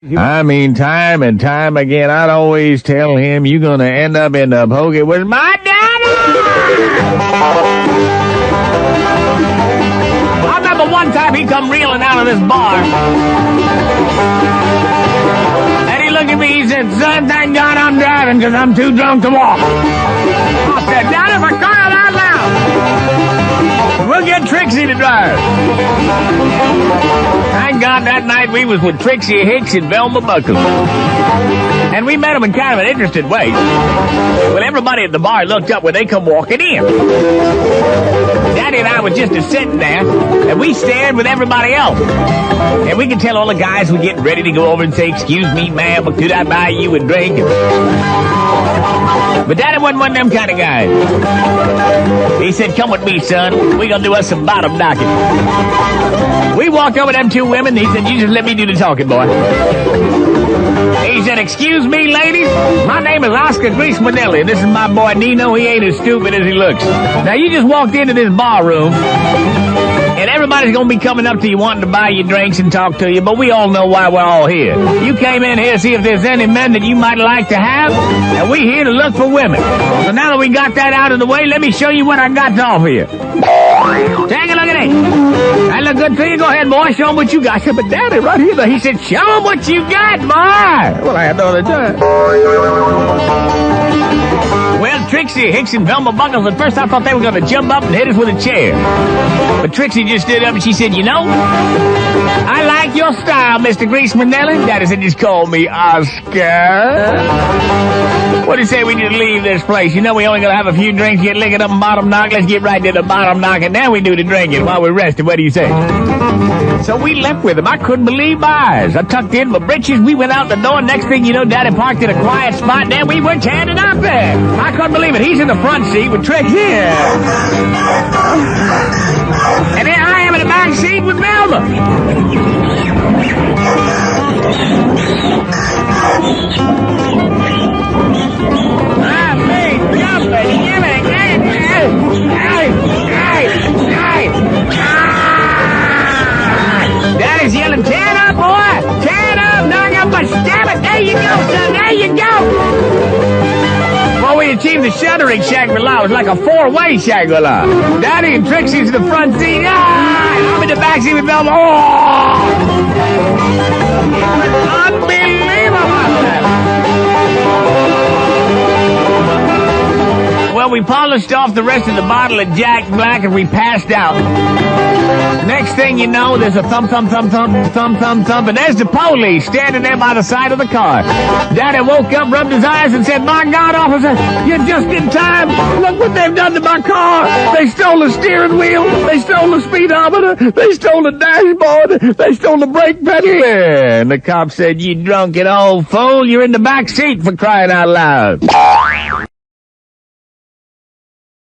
I mean, time and time again, I'd always tell him, you're gonna end up in the pokey with my daddy! I remember one time he come reeling out of this bar. And he looked at me, he said, son, thank God I'm driving, because I'm too drunk to walk. I said, Daddy, for crying out loud! We'll get Trixie to drive. Thank God that night we was with Trixie Hicks and Velma Buckles. And we met them in kind of an interesting way. Well, everybody at the bar looked up when they come walking in. Daddy and I was just sitting there, and we stared with everybody else. And we could tell all the guys were getting ready to go over and say, excuse me, ma'am, but could I buy you a drink? But Daddy wasn't one of them kind of guys. He said, come with me, son. We gonna do us some bottom knocking. We walked over to them two women. He said, you just let me do the talking, boy. He said, excuse me, ladies. My name is Oscar Greaseman, and this is my boy Nino. He ain't as stupid as he looks. Now, you just walked into this bar room, and everybody's going to be coming up to you wanting to buy you drinks and talk to you, but we all know why we're all here. You came in here to see if there's any men that you might like to have, and we're here to look for women. So now that we got that out of the way, let me show you what I got to offer you. Take a look at it. That look good to you? Go ahead, boy. Show them what you got. I said, but Daddy, right here. He said, show them what you got, boy. Well, I had no other time. Well, Trixie Hicks and Velma Buckles, at first I thought they were going to jump up and hit us with a chair. But Trixie just stood up and she said, you know, I like your style, Mr. Greaseman. Daddy said, just call me Oscar. What do you say we just leave this place? You know we only going to have a few drinks, get liquored up and bottom knock. Let's get right to the bottom knock, and then we do the drinking while we're resting. What do you say? So we left with him. I couldn't believe my eyes. I tucked in my britches. We went out the door. Next thing you know, Daddy parked in a quiet spot, and then we were chatting up there. I couldn't believe it. He's in the front seat with Trixie. And then I am in the back seat with Velma. Daddy's yelling, tear it up, boy! Tear it up! Knock up my stomach! There you go, son! There you go! Well, we achieved the shuddering Shangri-La. It was like a four-way Shangri-La. Daddy and Trixie's in the front seat. Ah! I'm in the back seat with Velma. Oh! It was unbelievable! Well, we polished off the rest of the bottle of Jack Black and we passed out. Next thing you know, there's a thump, thump, thump, thump, thump, thump, thump, and there's the police standing there by the side of the car. Daddy woke up, rubbed his eyes, and said, my God, officer, you're just in time. Look what they've done to my car. They stole the steering wheel. They stole the speedometer. They stole the dashboard. They stole the brake pedal. And the cop said, you drunken old fool, you're in the back seat for crying out loud.